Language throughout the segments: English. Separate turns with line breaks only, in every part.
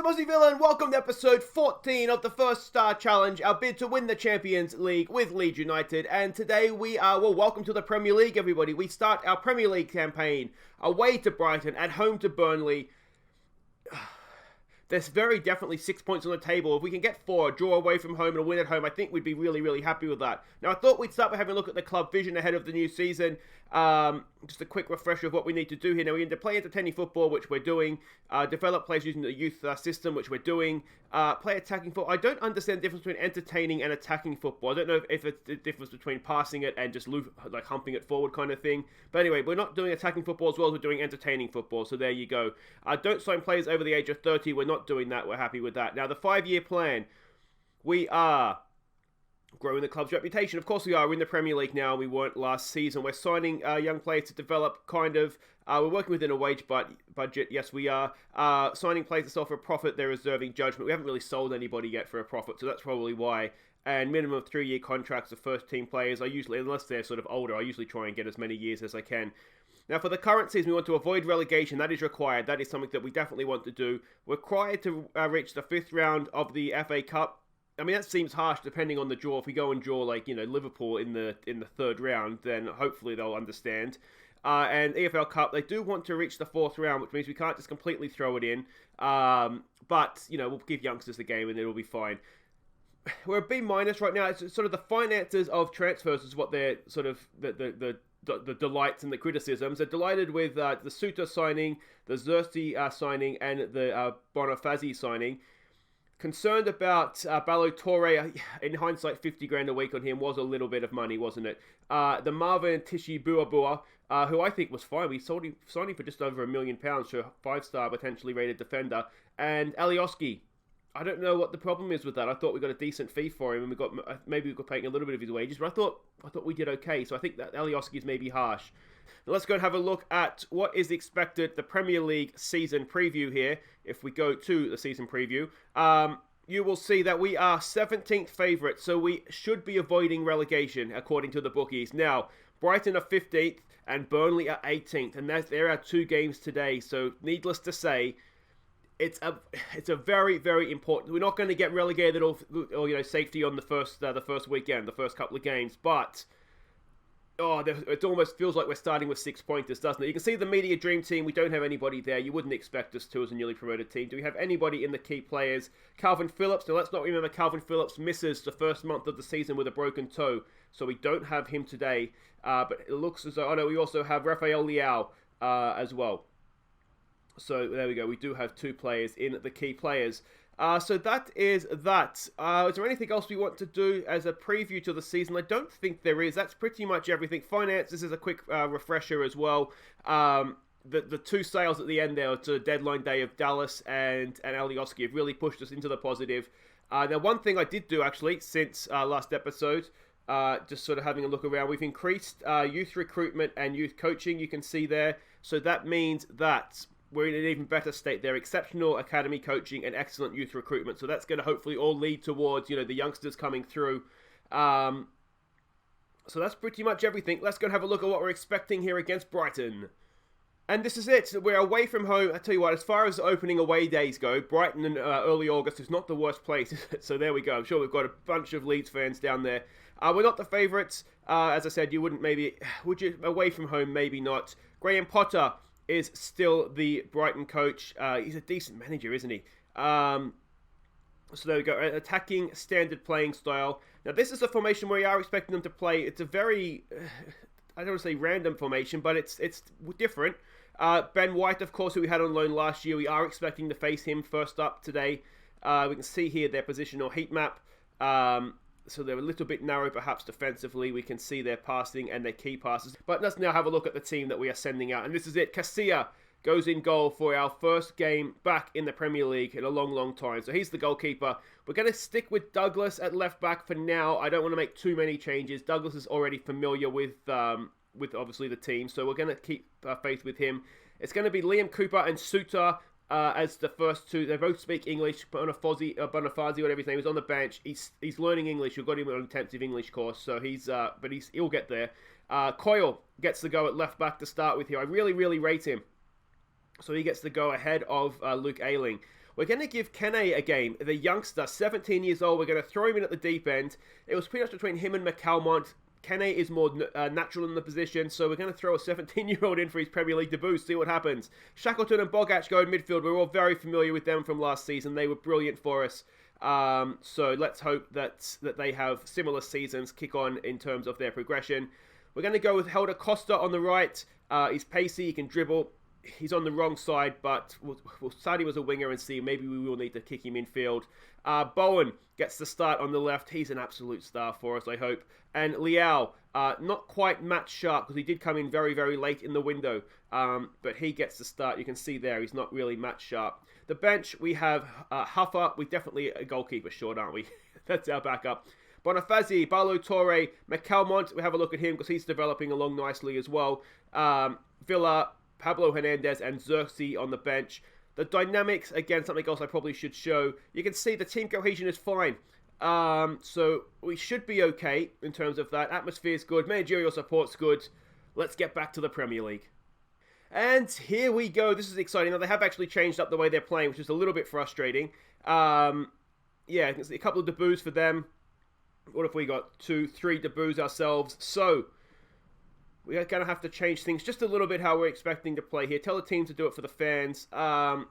guys, I'm Aussie Villain. Welcome to episode 14 of the First Star Challenge, our bid to win the Champions League with Leeds United. And today we are, welcome to the Premier League, everybody. We start our Premier League campaign away to Brighton, at home to Burnley. There's very definitely 6 points on the table. If we can get 4, draw away from home and a win at home, I think we'd be really, really happy with that. Now, I thought we'd start by having a look at the club vision ahead of the new season. Just a quick refresher of what we need to do here. Now, we need to play entertaining football, which we're doing. Develop players using the youth system, which we're doing. Play attacking football. I don't understand the difference between entertaining and attacking football. I don't know if it's the difference between passing it and just like humping it forward kind of thing. But anyway, we're not doing attacking football as well as we're doing entertaining football. So there you go. Don't sign players over the age of 30. We're not doing that. We're happy with that. Now, the 5-year plan. We are growing the club's reputation. Of course we are. We're in the Premier League now. We weren't last season. We're signing young players to develop kind of... we're working within a wage budget. Yes, we are. Signing players to sell for a profit. They're reserving judgment. We haven't really sold anybody yet for a profit, so that's probably why. And minimum of 3-year contracts of first-team players. I usually, unless they're sort of older, I usually try and get as many years as I can. Now, for the current season, we want to avoid relegation. That is required. That is something that we definitely want to do. We're required to reach the 5th round of the FA Cup. I mean, that seems harsh depending on the draw. If we go and draw, like, Liverpool in the 3rd round, then hopefully they'll understand. And EFL Cup, they do want to reach the 4th round, which means we can't just completely throw it in. But, we'll give youngsters the game and it'll be fine. We're a B- right now. It's sort of the finances of transfers is what they're sort of the delights and the criticisms. They're delighted with the Suter signing, the Xerxes signing, and the Bonifazi signing. Concerned about Ballo-Touré. In hindsight, 50 grand a week on him was a little bit of money, wasn't it? The Marvin Tishi-Buabua, who I think was fine. We signed him for just over £1 million for a 5-star potentially rated defender. And Alioski. I don't know what the problem is with that. I thought we got a decent fee for him, and maybe we got paying a little bit of his wages, but I thought we did okay. So I think that Alioski is maybe harsh. Now let's go and have a look at what is expected, the Premier League season preview here. If we go to the season preview, you will see that we are 17th favourites, so we should be avoiding relegation according to the bookies. Now, Brighton are 15th and Burnley are 18th, and there are 2 games today. So needless to say, it's a very, very important. We're not going to get relegated or safety on the first weekend, the first couple of games, but it almost feels like we're starting with 6-pointers, doesn't it? You can see the media dream team. We don't have anybody there. You wouldn't expect us to as a newly promoted team. Do we have anybody in the key players? Calvin Phillips. Now let's not remember Calvin Phillips misses the first month of the season with a broken toe, so we don't have him today. But it looks as though we also have Rafael Leao as well. So there we go. We do have 2 players in the key players. So that is that. Is there anything else we want to do as a preview to the season? I don't think there is. That's pretty much everything. Finance, this is a quick refresher as well. The 2 sales at the end there to the deadline day of Dallas and Alioski have really pushed us into the positive. Now, one thing I did do actually since last episode, just sort of having a look around, we've increased youth recruitment and youth coaching, you can see there. So that means that we're in an even better state there. Exceptional academy coaching and excellent youth recruitment. So that's going to hopefully all lead towards, the youngsters coming through. So that's pretty much everything. Let's go and have a look at what we're expecting here against Brighton. And this is it. We're away from home. I tell you what, as far as opening away days go, Brighton in early August is not the worst place. So there we go. I'm sure we've got a bunch of Leeds fans down there. We're not the favourites. As I said, would you away from home? Maybe not. Graham Potter is still the Brighton coach. He's a decent manager, isn't he? So there we go. Attacking standard playing style. Now, this is a formation where we are expecting them to play. It's a very, I don't want to say random formation, but it's different. Ben White, of course, who we had on loan last year, we are expecting to face him first up today. We can see here their positional heat map. So they're a little bit narrow, perhaps defensively. We can see their passing and their key passes. But let's now have a look at the team that we are sending out. And this is it. Casilla goes in goal for our first game back in the Premier League in a long, long time. So he's the goalkeeper. We're going to stick with Douglas at left back for now. I don't want to make too many changes. Douglas is already familiar with obviously the team. So we're going to keep faith with him. It's going to be Liam Cooper and Suter as the first 2. They both speak English. Bonifazi, whatever his name is, on the bench. He's learning English. We've got him on an intensive English course, so he'll get there. Coyle gets the go at left back to start with here. I really, really rate him. So he gets the go ahead of Luke Ayling. We're going to give Kene a game. The youngster, 17 years old. We're going to throw him in at the deep end. It was pretty much between him and McCalmont. Kene is more natural in the position, so we're going to throw a 17-year-old in for his Premier League debut, see what happens. Shackleton and Bogac go in midfield. We're all very familiar with them from last season. They were brilliant for us. So let's hope that they have similar seasons kick on in terms of their progression. We're going to go with Helder Costa on the right. He's pacey, he can dribble. He's on the wrong side, but we'll start him as a winger and see. Maybe we will need to kick him in field. Bowen gets the start on the left. He's an absolute star for us, I hope. And Liao, not quite match sharp because he did come in very, very late in the window. But he gets the start. You can see there he's not really match sharp. The bench, we have Huffer. We're definitely a goalkeeper short, aren't we? That's our backup. Bonifazi, Barlow Torre, McCalmont. We have a look at him because he's developing along nicely as well. Villa, Pablo Hernandez and Xerxes on the bench. The dynamics, again, something else I probably should show. You can see the team cohesion is fine. So we should be okay in terms of that. Atmosphere's good. Managerial support's good. Let's get back to the Premier League. And here we go. This is exciting. Now, they have actually changed up the way they're playing, which is a little bit frustrating. Yeah, you can see a couple of debuts for them. What if we got 2, 3 debuts ourselves? So we're going to have to change things just a little bit how we're expecting to play here. Tell the team to do it for the fans. All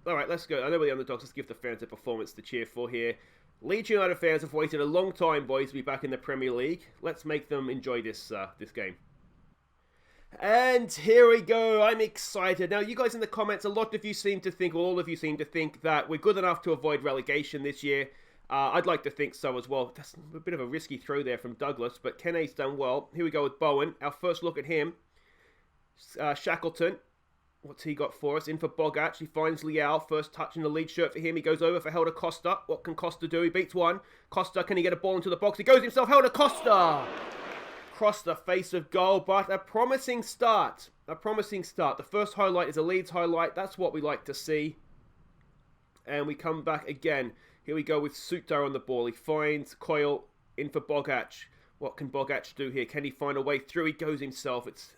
right, let's go. I know we're the underdogs. Let's give the fans a performance to cheer for here. Leeds United fans have waited a long time, boys, to be back in the Premier League. Let's make them enjoy this game. And here we go. I'm excited. Now, you guys in the comments, a lot of you seem to think, or all of you seem to think that we're good enough to avoid relegation this year. I'd like to think so as well. That's a bit of a risky throw there from Douglas, but Kene's done well. Here we go with Bowen. Our first look at him. Shackleton. What's he got for us? In for Bogac. He finds Liao. First touch in the lead shirt for him. He goes over for Helder Costa. What can Costa do? He beats one. Costa, can he get a ball into the box? He goes himself. Helder Costa! Cross the face of goal, but a promising start. A promising start. The first highlight is a Leeds highlight. That's what we like to see. And we come back again. Here we go with Suter on the ball. He finds Coyle in for Bogac. What can Bogac do here? Can he find a way through? He goes himself. It's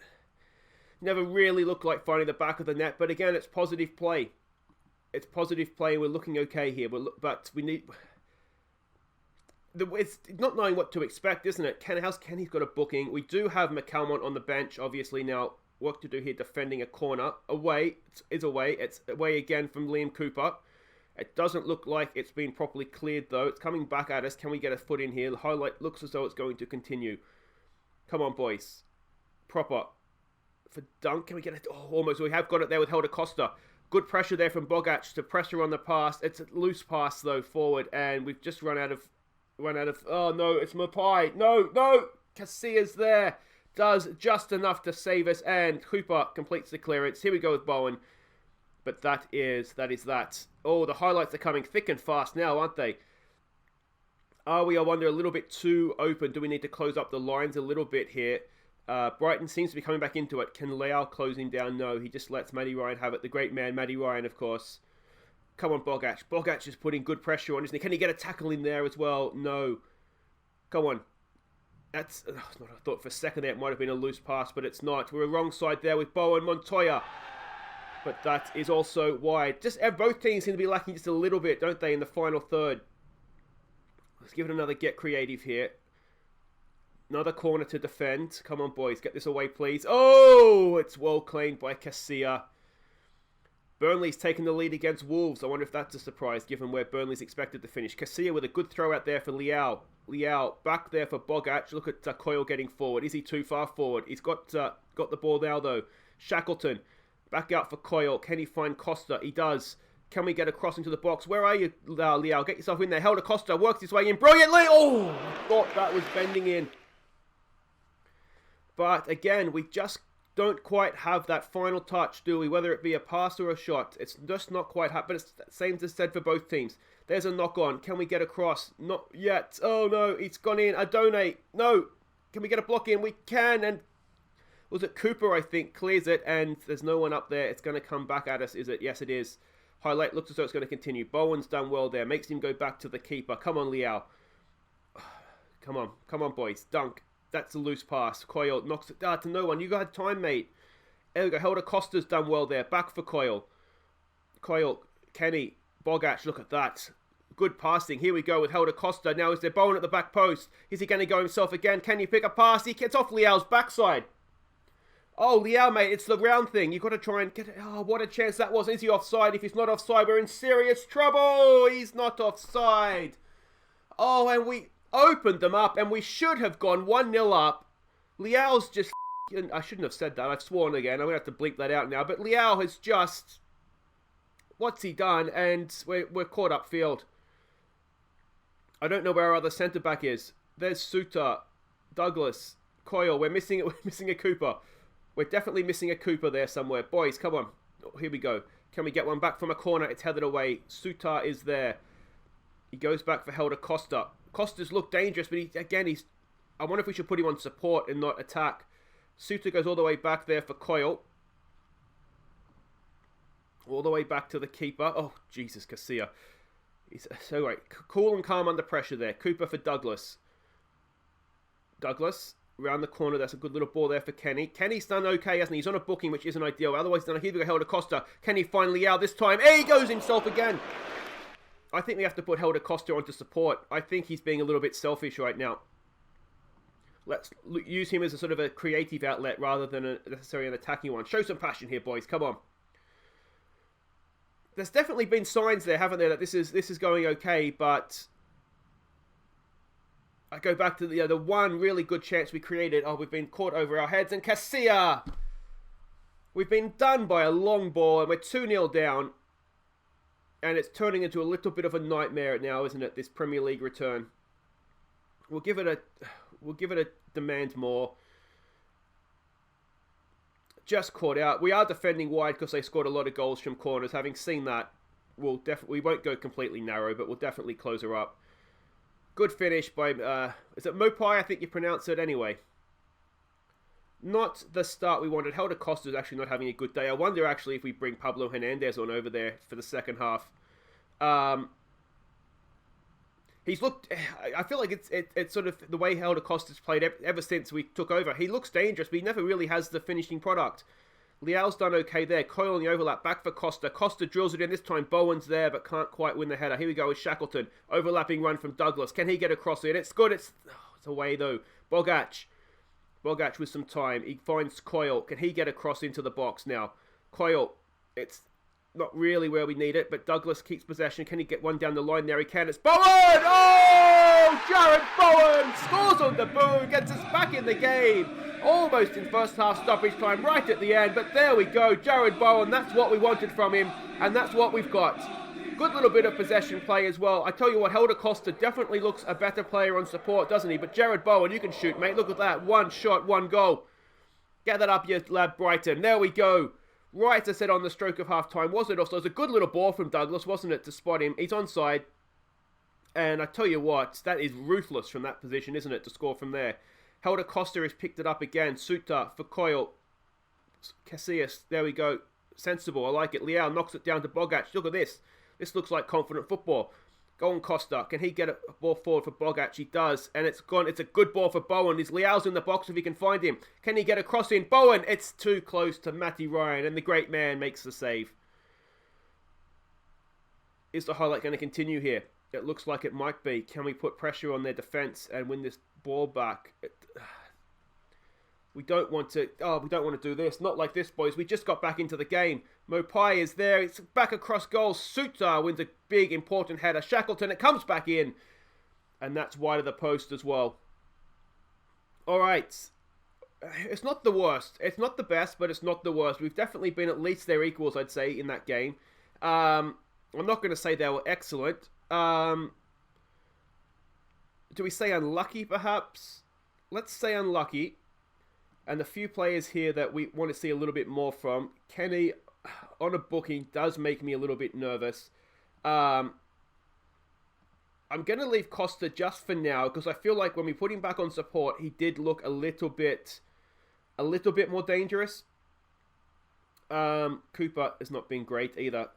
never really looked like finding the back of the net. But again, it's positive play. It's positive play. We're looking okay here. But we need... It's not knowing what to expect, isn't it? How's Kenny's got a booking? We do have McCalmont on the bench, obviously. Now, work to do here defending a corner. Away. It's away. It's away again from Liam Cooper. It doesn't look like it's been properly cleared, though. It's coming back at us. Can we get a foot in here? The highlight looks as though it's going to continue. Come on, boys. Proper. For Dunk, can we get it? Oh, almost. We have got it there with Helder Costa. Good pressure there from Bogac to pressure on the pass. It's a loose pass, though, forward. And we've just run out of... Oh, no, it's Mapai. No. Casillas there. Does just enough to save us. And Cooper completes the clearance. Here we go with Bowen. But that is that. Oh, the highlights are coming thick and fast now, aren't they? Are we, I wonder, a little bit too open? Do we need to close up the lines a little bit here? Brighton seems to be coming back into it. Can Leao close him down? No, he just lets Matty Ryan have it. The great man, Matty Ryan, of course. Come on, Bogac. Bogac is putting good pressure on, isn't he? Can he get a tackle in there as well? No. Come on. That's... I thought for a second there it might have been a loose pass, but it's not. We're wrong side there with Bowen. Montoya. But that is also wide. Just both teams seem to be lacking just a little bit, don't they, in the final third. Let's give it another get creative here. Another corner to defend. Come on, boys. Get this away, please. Oh! It's well claimed by Casilla. Burnley's taken the lead against Wolves. I wonder if that's a surprise, given where Burnley's expected to finish. Casilla with a good throw out there for Liao. Liao back there for Bogac. Look at Coyle getting forward. Is he too far forward? He's got the ball now, though. Shackleton. Back out for Coyle. Can he find Costa? He does. Can we get across into the box? Where are you, Liao? Get yourself in there. Helder Costa works his way in brilliantly. Oh, I thought that was bending in. But again, we just don't quite have that final touch, do we? Whether it be a pass or a shot. It's just not quite happening. But it's the same as said for both teams. There's a knock on. Can we get across? Not yet. Oh, no. It's gone in. Adone. No. Can we get a block in? We can. And was it Cooper, I think, clears it, and there's no one up there. It's going to come back at us, is it? Yes, it is. Highlight looks as though it's going to continue. Bowen's done well there. Makes him go back to the keeper. Come on, Liao. Come on, boys. Dunk. That's a loose pass. Coyle knocks it down to no one. You got time, mate. There we go. Helder Costa's done well there. Back for Coyle. Coyle. Kenny. Bogac, look at that. Good passing. Here we go with Helder Costa. Now is there Bowen at the back post? Is he going to go himself again? Can he pick a pass? He gets off Leal's backside. Oh, Leal, mate, it's the round thing. You've got to try and get it. Oh, what a chance that was. Is he offside? If he's not offside, we're in serious trouble. He's not offside. Oh, and we opened them up, and we should have gone 1-0 up. Leal's just... I shouldn't have said that. I've sworn again. I'm going to have to bleep that out now. But Leal has just... What's he done? And we're caught upfield. I don't know where our other centre-back is. There's Suter, Douglas, Coyle. We're missing a Cooper. We're definitely missing a Cooper there somewhere. Boys, come on. Oh, here we go. Can we get one back from a corner? It's headed away. Suter is there. He goes back for Helder Costa. Costa's look dangerous, but he's... I wonder if we should put him on support and not attack. Suter goes all the way back there for Coyle. All the way back to the keeper. Oh, Jesus, Casilla. He's so right. Cool and calm under pressure there. Cooper for Douglas. Douglas, around the corner. That's a good little ball there for Kenny. Kenny's done okay, hasn't he? He's on a booking, which isn't ideal. Otherwise, he's done a here we go, Helder Costa. Can he find Leal this time? Hey, he goes himself again. I think we have to put Helder Costa onto support. I think he's being a little bit selfish right now. Let's use him as a sort of a creative outlet rather than necessarily an attacking one. Show some passion here, boys. Come on. There's definitely been signs there, haven't there, that this is going okay, but I go back to the one really good chance we created. Oh, we've been caught over our heads, and Casilla! We've been done by a long ball, and we're 2-0 down, and it's turning into a little bit of a nightmare now, isn't it, this Premier League return? We'll give it a demand more. Just caught out. We are defending wide because they scored a lot of goals from corners. Having seen that, we won't go completely narrow, but we'll definitely close her up. Good finish by, is it Mopai? I think you pronounce it anyway. Not the start we wanted. Helder Costa's actually not having a good day. I wonder actually if we bring Pablo Hernandez on over there for the second half. He's looked... I feel like it's sort of the way Helder Costa's played ever since we took over. He looks dangerous, but he never really has the finishing product. Leal's done okay there. Coyle on the overlap. Back for Costa. Costa drills it in. This time Bowen's there, but can't quite win the header. Here we go with Shackleton. Overlapping run from Douglas. Can he get across it? It's good. It's away, though. Bogac with some time. He finds Coyle. Can he get across into the box now? Coyle. It's... not really where we need it, but Douglas keeps possession. Can he get one down the line? There he can. It's Bowen! Oh! Jared Bowen scores on the boom, gets us back in the game. Almost in first half stoppage time, right at the end, but there we go. Jared Bowen, that's what we wanted from him, and that's what we've got. Good little bit of possession play as well. I tell you what, Helder Costa definitely looks a better player on support, doesn't he? But Jared Bowen, you can shoot, mate. Look at that. One shot, one goal. Get that up, you lad, Brighton. There we go. Right, as I said, on the stroke of half-time. Was it also? It was a good little ball from Douglas, wasn't it, to spot him? He's onside. And I tell you what, that is ruthless from that position, isn't it, to score from there. Helder Costa has picked it up again. Suter for Coyle. Casillas, there we go. Sensible, I like it. Leal knocks it down to Bogac. Look at this. This looks like confident football. Go on, Costa. Can he get a ball forward for Bogac? He does. And it's gone. It's a good ball for Bowen. His Leal's in the box if he can find him. Can he get a cross in? Bowen! It's too close to Matty Ryan. And the great man makes the save. Is the highlight going to continue here? It looks like it might be. Can we put pressure on their defence and win this ball back? We don't want to... Oh, we don't want to do this. Not like this, boys. We just got back into the game. Mopai is there. It's back across goal. Suter wins a big, important header. Shackleton, it comes back in. And that's wide of the post as well. All right. It's not the worst. It's not the best, but it's not the worst. We've definitely been at least their equals, I'd say, in that game. I'm not going to say they were excellent. Do we say unlucky, perhaps? Let's say unlucky. And the few players here that we want to see a little bit more from. Kenny, on a booking, does make me a little bit nervous. I'm going to leave Costa just for now, because I feel like when we put him back on support, he did look a little bit more dangerous. Cooper has not been great either.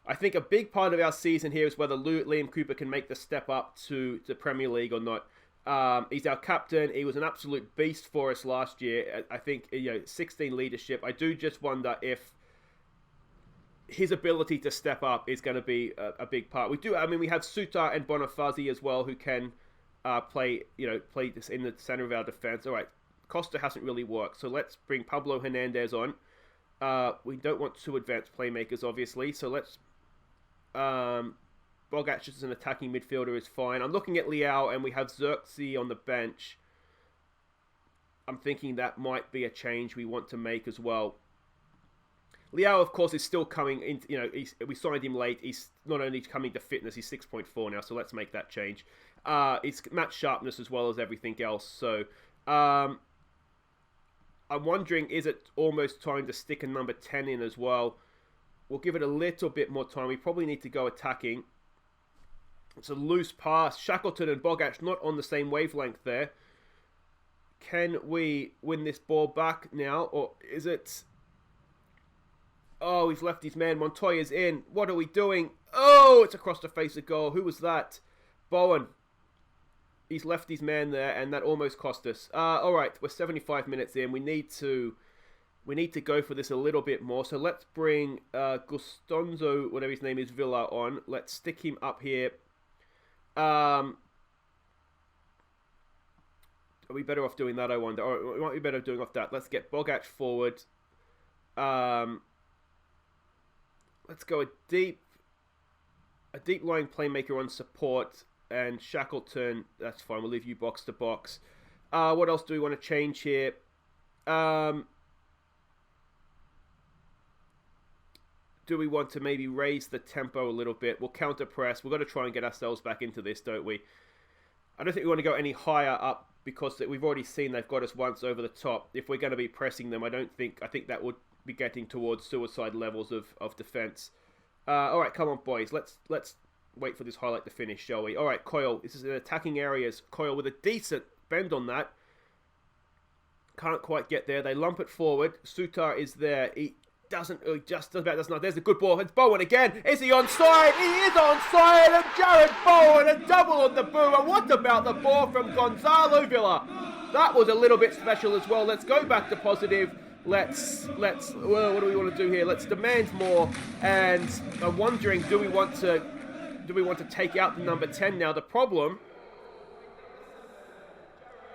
I think a big part of our season here is whether Liam Cooper can make the step up to the Premier League or not. He's our captain. He was an absolute beast for us last year. I think 16 leadership. I do just wonder if his ability to step up is going to be a big part. We have Sutar and Bonifazi as well, who can play this in the center of our defense. All right, Costa hasn't really worked, so let's bring Pablo Hernandez on. We don't want two advanced playmakers, obviously, so let's... Bogac as an attacking midfielder is fine. I'm looking at Leao, and we have Xerxes on the bench. I'm thinking that might be a change we want to make as well. Leao, of course, is still coming in. We signed him late. He's not only coming to fitness, he's 6.4 now, so let's make that change. It's match sharpness as well as everything else. So, I'm wondering, is it almost time to stick a number 10 in as well? We'll give it a little bit more time. We probably need to go attacking. It's a loose pass. Shackleton and Bogac not on the same wavelength there. Can we win this ball back now? Or is it... Oh, he's left his man. Montoya's in. What are we doing? Oh, it's across the face of goal. Who was that? Bowen. He's left his man there, and that almost cost us. All right, we're 75 minutes in. We need to go for this a little bit more. So let's bring Gustonzo, whatever his name is, Villa on. Let's stick him up here. Are we better off doing that, I wonder? Or we might be better doing off that. Let's get Bogac forward. Let's go a deep line playmaker on support, and Shackleton, that's fine. We'll leave you box to box. What else do we want to change here? Do we want to maybe raise the tempo a little bit? We'll counter press. We've got to try and get ourselves back into this, don't we? I don't think we want to go any higher up because we've already seen they've got us once over the top. If we're going to be pressing them, I think that would be getting towards suicide levels of defense. All right, come on, boys. Let's wait for this highlight to finish, shall we? All right, Coyle. This is in attacking areas. Coyle with a decent bend on that. Can't quite get there. They lump it forward. Sutar is there. He just about does not. There's a good ball. It's Bowen again. Is he onside? He is onside. And Jared Bowen, a double on the boom. And what about the ball from Gonzalo Villa? That was a little bit special as well. Let's go back to positive. Let's well, what do we want to do here? Let's demand more. And I'm wondering, do we want to take out the number 10 now? The problem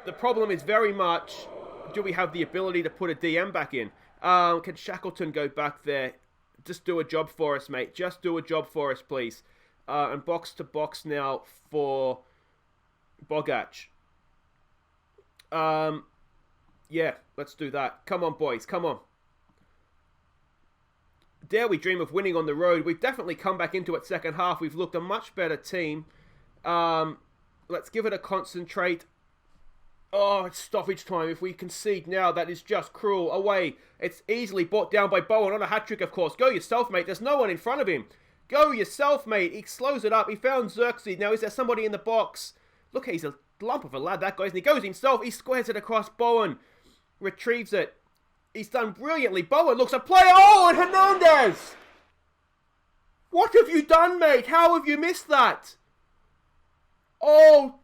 is very much, do we have the ability to put a DM back in? Can Shackleton go back there? Just do a job for us, mate. Just do a job for us, please. And box to box now for Bogac. Yeah, let's do that. Come on, boys. Come on. Dare we dream of winning on the road? We've definitely come back into it second half. We've looked a much better team. Let's give it a concentrate. Oh, it's stoppage time. If we concede now, that is just cruel. Away. It's easily brought down by Bowen on a hat-trick, of course. Go yourself, mate. There's no one in front of him. Go yourself, mate. He slows it up. He found Xerxes. Now, is there somebody in the box? Look, he's a lump of a lad, that guy. And he goes himself. He squares it across Bowen. Retrieves it. He's done brilliantly. Bowen looks a play. Oh, and Hernandez! What have you done, mate? How have you missed that? Oh,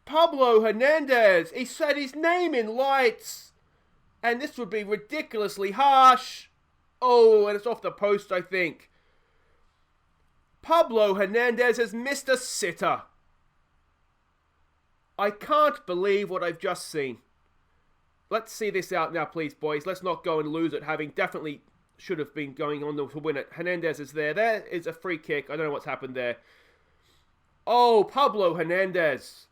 Pablo Hernandez. He said his name in lights. And this would be ridiculously harsh. Oh, and it's off the post, I think. Pablo Hernandez has missed a sitter. I can't believe what I've just seen. Let's see this out now, please, boys. Let's not go and lose it, having definitely should have been going on to win it. Hernandez is there. There is a free kick. I don't know what's happened there. Oh, Pablo Hernandez.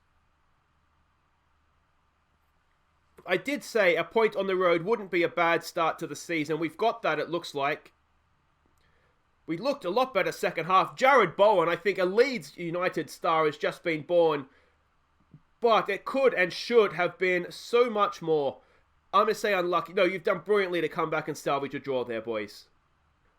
I did say a point on the road wouldn't be a bad start to the season. We've got that, it looks like. We looked a lot better second half. Jared Bowen, I think a Leeds United star, has just been born. But it could and should have been so much more. I'm going to say unlucky. No, you've done brilliantly to come back and salvage a draw there, boys.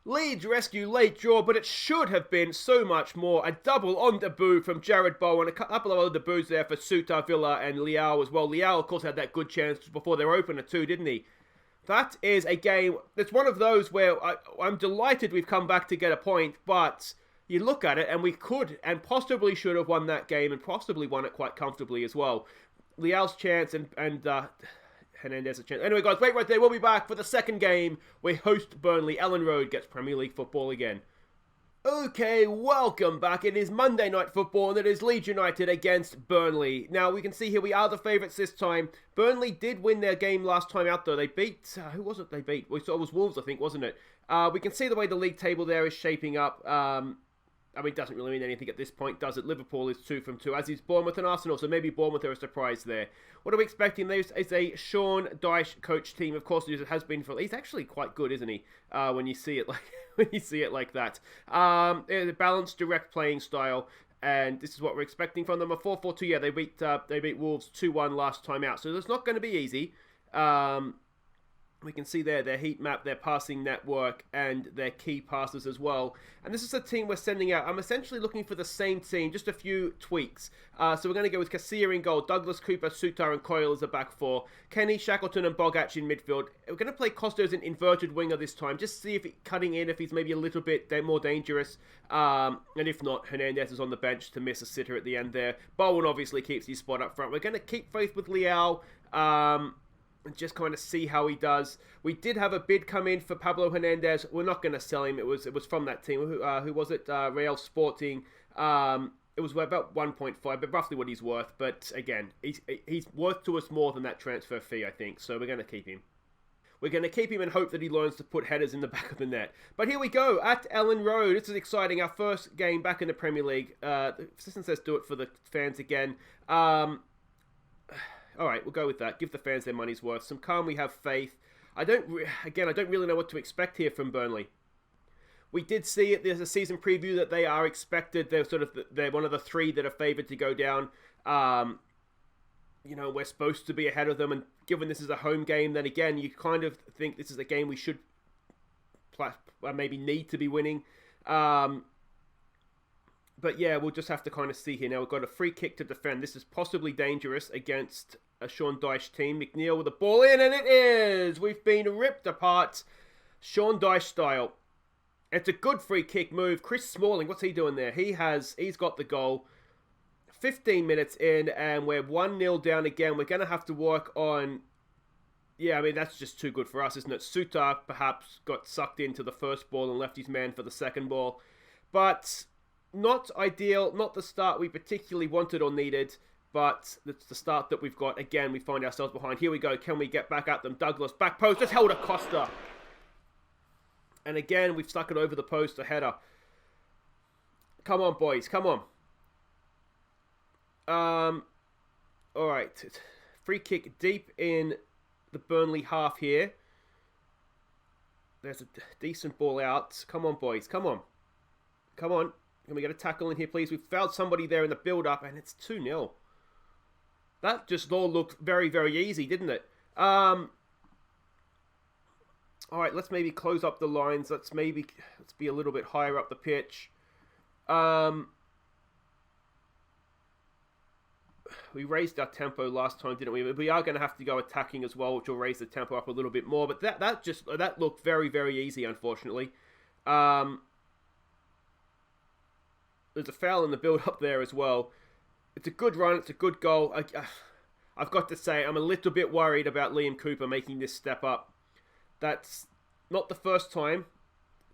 Leeds rescue late draw, but it should have been so much more. A double on debut from Jared Bowen. A couple of other debuts there for Sutar, Villa and Leao as well. Leao, of course, had that good chance before their opener too, didn't he? That is a game. It's one of those where I'm delighted we've come back to get a point, but you look at it and we could and possibly should have won that game and possibly won it quite comfortably as well. Leao's chance and Hernandez's chance. Anyway, guys, wait right there. We'll be back for the second game. We host Burnley. Ellen Road gets Premier League football again. Okay, welcome back. It is Monday Night Football and it is Leeds United against Burnley. Now, we can see here we are the favourites this time. Burnley did win their game last time out though. They beat, who was it they beat? We saw it was Wolves, I think, wasn't it? We can see the way the league table there is shaping up. I mean, it doesn't really mean anything at this point, does it? Liverpool is 2 from 2, as is Bournemouth and Arsenal, so maybe Bournemouth are a surprise there. What are we expecting? This is a Sean Dyche coach team, of course, it has been for. He's actually quite good, isn't he? When you see it like that. A balanced, direct playing style, and this is what we're expecting from them. A 4-4-2. Yeah, they beat Wolves 2-1 last time out, so it's not going to be easy. We can see there their heat map, their passing network, and their key passes as well. And this is the team we're sending out. I'm essentially looking for the same team, just a few tweaks. So we're going to go with Casilla in goal, Douglas, Cooper, Sutar, and Coyle as the back four. Kenny, Shackleton, and Bogac in midfield. We're going to play Costa as an inverted winger this time, just see if cutting in, if he's maybe a little bit more dangerous. And if not, Hernandez is on the bench to miss a sitter at the end there. Bowen obviously keeps his spot up front. We're going to keep faith with Leal. And just kind of see how he does. We did have a bid come in for Pablo Hernandez. We're not going to sell him. It was from that team. Who was it? Real Sporting. It was about 1.5, but roughly what he's worth. But again, he's worth to us more than that transfer fee, I think. So we're going to keep him. We're going to keep him and hope that he learns to put headers in the back of the net. But here we go, at Ellen Road. This is exciting. Our first game back in the Premier League. The assistant says do it for the fans again. All right, we'll go with that. Give the fans their money's worth. Some calm, we have faith. I don't really know what to expect here from Burnley. We did see it. There's a season preview that they are expected. They're one of the three that are favoured to go down. We're supposed to be ahead of them, and given this is a home game, then again, you kind of think this is a game we should maybe need to be winning. But yeah, we'll just have to kind of see here. Now we've got a free kick to defend. This is possibly dangerous against a Sean Dyche team. McNeil with the ball in, and it is! We've been ripped apart, Sean Dyche style. It's a good free kick move. Chris Smalling, what's he doing there? He's got the goal. 15 minutes in, and we're 1-0 down again. We're going to have to work on... Yeah, I mean, that's just too good for us, isn't it? Sutar perhaps got sucked into the first ball and left his man for the second ball. But... not ideal, not the start we particularly wanted or needed, but it's the start that we've got. Again, we find ourselves behind. Here we go. Can we get back at them? Douglas, back post, just held a Costa. And again, we've stuck it over the post, a header. Come on, boys, come on. All right. Free kick deep in the Burnley half here. There's a decent ball out. Come on, boys, come on. Come on. Can we get a tackle in here, please? We've fouled somebody there in the build-up, and it's 2-0. That just all looked very, very easy, didn't it? All right, let's maybe close up the lines. Let's be a little bit higher up the pitch. We raised our tempo last time, didn't we? We are going to have to go attacking as well, which will raise the tempo up a little bit more. But that looked very, very easy, unfortunately. There's a foul in the build-up there as well. It's a good run. It's a good goal. I've got to say, I'm a little bit worried about Liam Cooper making this step up. That's not the first time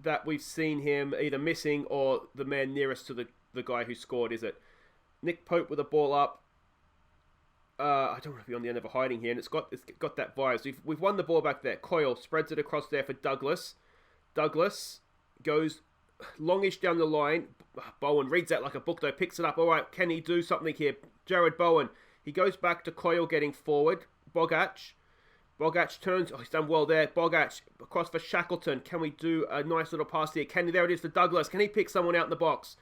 that we've seen him either missing or the man nearest to the guy who scored, is it? Nick Pope with a ball up. I don't want to be on the end of a hiding here, and it's got that virus. We've won the ball back there. Coyle spreads it across there for Douglas. Douglas goes longish down the line. Bowen reads that like a book though, picks it up. All right, can he do something here? Jared Bowen. He goes back to Coyle getting forward. Bogac turns. Oh, he's done well there. Bogac across for Shackleton. Can we do a nice little pass here? There it is for Douglas. Can he pick someone out in the box?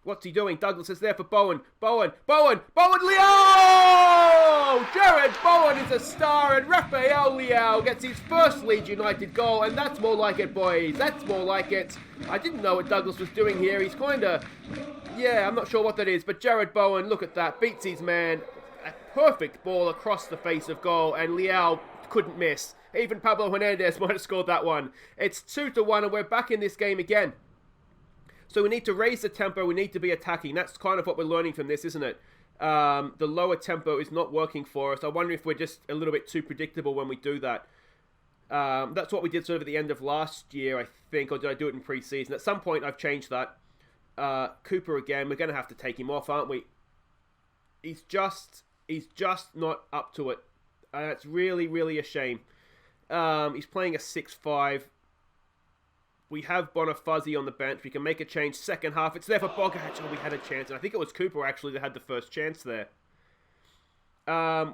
What's he doing? Douglas is there for Bowen. Bowen! Leal! Jared Bowen is a star, and Rafael Leal gets his first Leeds United goal, and that's more like it, boys. That's more like it. I didn't know what Douglas was doing here. He's kind of... yeah, I'm not sure what that is, but Jared Bowen, look at that, beats his man. A perfect ball across the face of goal, and Leal couldn't miss. Even Pablo Hernandez might have scored that one. It's 2-1, and we're back in this game again. So we need to raise the tempo, we need to be attacking. That's kind of what we're learning from this, isn't it? The lower tempo is not working for us. I wonder if we're just a little bit too predictable when we do that. That's what we did sort of at the end of last year, I think, or did I do it in pre-season? At some point, I've changed that. Cooper again. We're going to have to take him off, aren't we? He's just not up to it. It's really, really a shame. He's playing a 6-5. We have Bonifazzi on the bench. We can make a change. Second half. It's there for Bogarts. Oh, we had a chance. And I think it was Cooper, actually, that had the first chance there.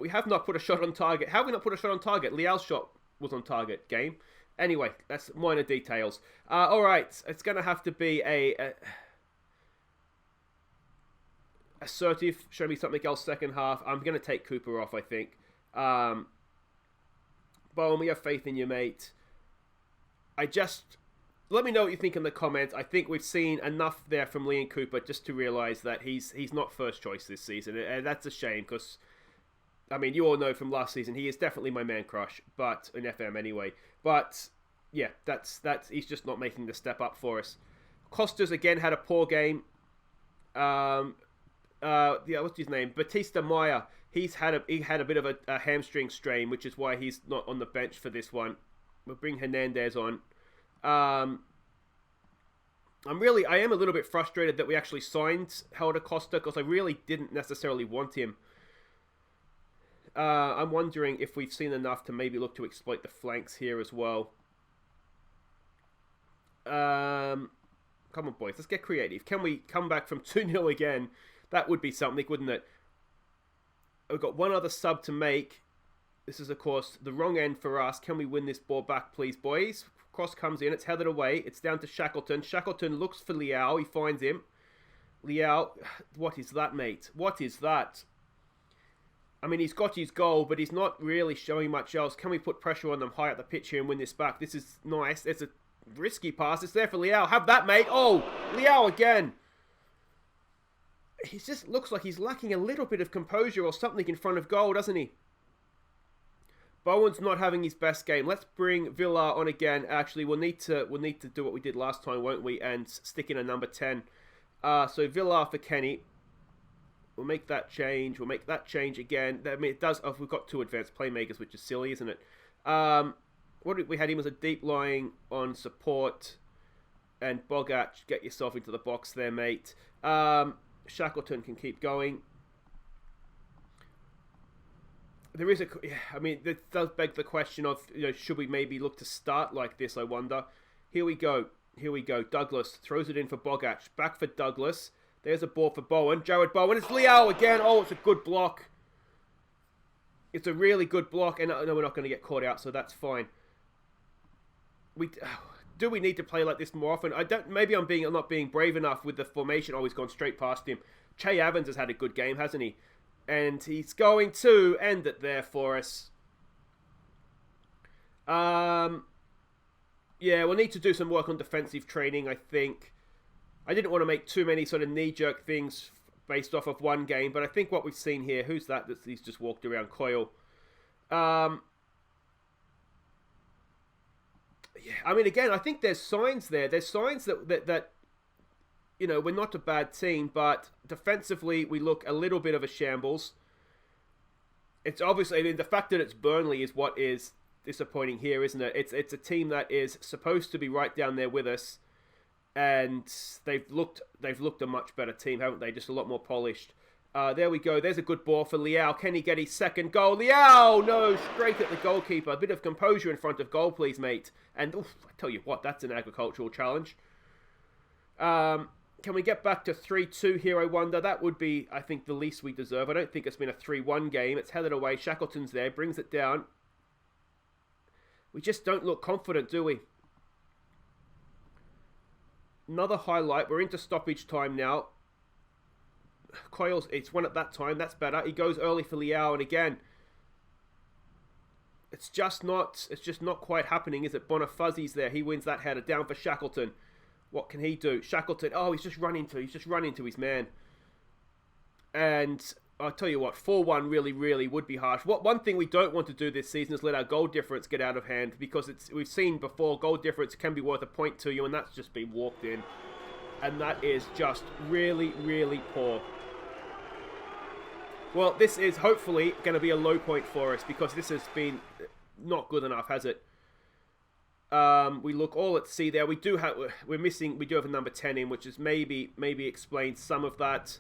We have not put a shot on target. How have we not put a shot on target? Liao's shot was on target, game. Anyway, that's minor details. All right. It's going to have to be a assertive. Show me something else second half. I'm going to take Cooper off, I think. Bowen, we have faith in you, mate. Let me know what you think in the comments. I think we've seen enough there from Liam Cooper just to realise that he's not first choice this season. And that's a shame because, I mean, you all know from last season, he is definitely my man crush, but in FM anyway. But, yeah, that's he's just not making the step up for us. Costas, again, had a poor game. What's his name? Batista Maya. He had a bit of a hamstring strain, which is why he's not on the bench for this one. We'll bring Hernandez on. I am a little bit frustrated that we actually signed Helder Costa because I really didn't necessarily want him. I'm wondering if we've seen enough to maybe look to exploit the flanks here as well. Come on, boys, let's get creative. Can we come back from 2-0 again? That would be something, wouldn't it? We've got one other sub to make. This is, of course, the wrong end for us. Can we win this ball back, please, boys? Cross comes in. It's headed away. It's down to Shackleton. Shackleton looks for Liao. He finds him. Liao, what is that, mate? What is that? I mean, he's got his goal, but he's not really showing much else. Can we put pressure on them high up the pitch here and win this back? This is nice. It's a risky pass. It's there for Liao. Have that, mate. Oh, Liao again. He just looks like he's lacking a little bit of composure or something in front of goal, doesn't he? Bowen's not having his best game. Let's bring Villar on again. Actually, we'll need to do what we did last time, won't we? And stick in a number 10. So Villar for Kenny. We'll make that change. We'll make that change again. I mean, it does. Oh, we've got 2 advanced playmakers, which is silly, isn't it? We had him as a deep lying on support. And Bogarts, get yourself into the box there, mate. Shackleton can keep going. There is it does beg the question of, should we maybe look to start like this, I wonder. Here we go. Douglas throws it in for Bogarts. Back for Douglas. There's a ball for Bowen. Jared Bowen. It's Liao again. Oh, it's a good block. It's a really good block. And no, we're not going to get caught out, so that's fine. Do we need to play like this more often? Maybe I'm not being brave enough with the formation. Oh, he's gone straight past him. Che Evans has had a good game, hasn't he? And he's going to end it there for us. Yeah, we'll need to do some work on defensive training, I think. I didn't want to make too many sort of knee-jerk things based off of one game, but I think what we've seen here... Who's that he's just walked around? Coyle. Yeah, I mean, again, I think there's signs there. There's signs that we're not a bad team, but defensively we look a little bit of a shambles. It's obviously, I mean, the fact that it's Burnley is what is disappointing here, isn't it? It's a team that is supposed to be right down there with us, and they've looked a much better team, haven't they? Just a lot more polished. There we go. There's a good ball for Liao. Can he get his second goal? Liao! No, straight at the goalkeeper. A bit of composure in front of goal, please, mate. And, I tell you what, that's an agricultural challenge. Can we get back to 3-2 here, I wonder? That would be, I think, the least we deserve. I don't think it's been a 3-1 game. It's headed away. Shackleton's there. Brings it down. We just don't look confident, do we? Another highlight. We're into stoppage time now. Coyle's, it's one at that time. That's better. He goes early for Liao, and again, it's just not quite happening, is it? Bonifazzi's there. He wins that header. Down for Shackleton. What can he do? Shackleton. Oh, he's just run into his man. And I'll tell you what, 4-1 really, really would be harsh. One thing we don't want to do this season is let our goal difference get out of hand, because we've seen before, goal difference can be worth a point to you, and that's just been walked in. And that is just really, really poor. Well, this is hopefully going to be a low point for us, because this has been not good enough, has it? We look all at C there. We do have a number 10 in, which is maybe explains some of that.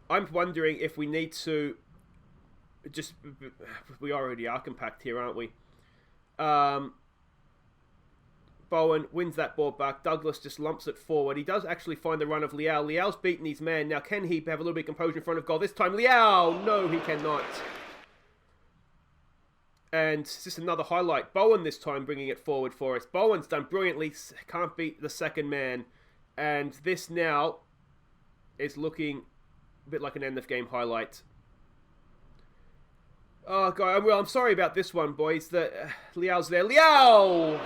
I'm wondering if we need to we already are compact here, aren't we? Bowen wins that ball back. Douglas just lumps it forward. He does actually find the run of Liao. Liao's beaten his man. Now, can he have a little bit of composure in front of goal this time? Liao! No, he cannot. And it's just another highlight. Bowen this time bringing it forward for us. Bowen's done brilliantly. Can't beat the second man. And this now is looking a bit like an end-of-game highlight. Oh, God. Well, I'm sorry about this one, boys. Liao's there. Liao!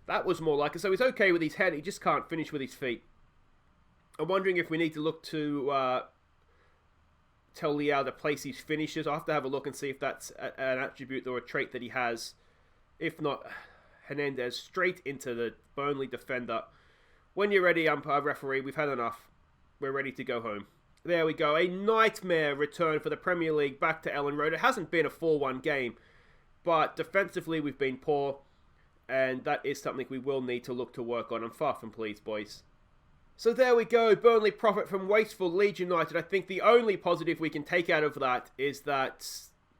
That was more like it. So he's okay with his head. He just can't finish with his feet. I'm wondering if we need to look to tell Liao to place his finishes. I'll have to have a look and see if that's an attribute or a trait that he has. If not, Hernandez straight into the Burnley defender. When you're ready, umpire, referee, we've had enough. We're ready to go home. There we go. A nightmare return for the Premier League back to Ellen Road. It hasn't been a 4-1 game, but defensively we've been poor. And that is something we will need to look to work on. I'm far from pleased, boys. So there we go. Burnley profit from wasteful Leeds United. I think the only positive we can take out of that is that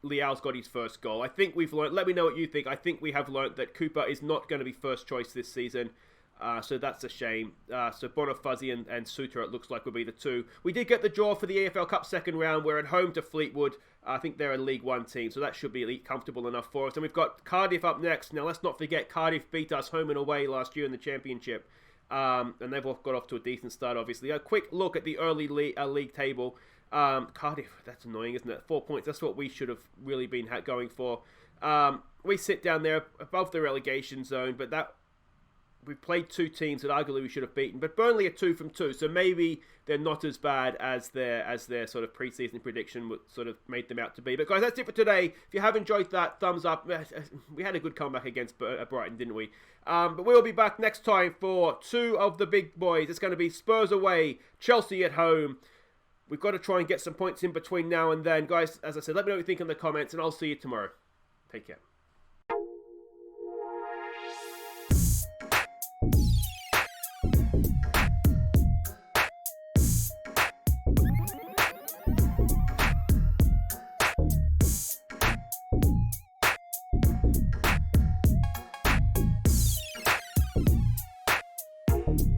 Liao's got his first goal. I think we've learned. Let me know what you think. I think we have learned that Cooper is not going to be first choice this season. So that's a shame. So Bonifazzi and Suter, it looks like, will be the two. We did get the draw for the EFL Cup second round. We're at home to Fleetwood. I think they're a League One team, so that should be comfortable enough for us. And we've got Cardiff up next. Now, let's not forget, Cardiff beat us home and away last year in the Championship. And they've got off to a decent start, obviously. A quick look at the early league table. Cardiff, that's annoying, isn't it? 4 points, that's what we should have really been going for. We sit down there above the relegation zone, but we've played two teams that arguably we should have beaten, but Burnley are 2 from 2, so maybe they're not as bad as their sort of pre-season prediction would sort of made them out to be. But guys, that's it for today. If you have enjoyed that, thumbs up. We had a good comeback against Brighton, didn't we? But we'll be back next time for two of the big boys. It's going to be Spurs away, Chelsea at home. We've got to try and get some points in between now and then. Guys, as I said, let me know what you think in the comments, and I'll see you tomorrow. Take care.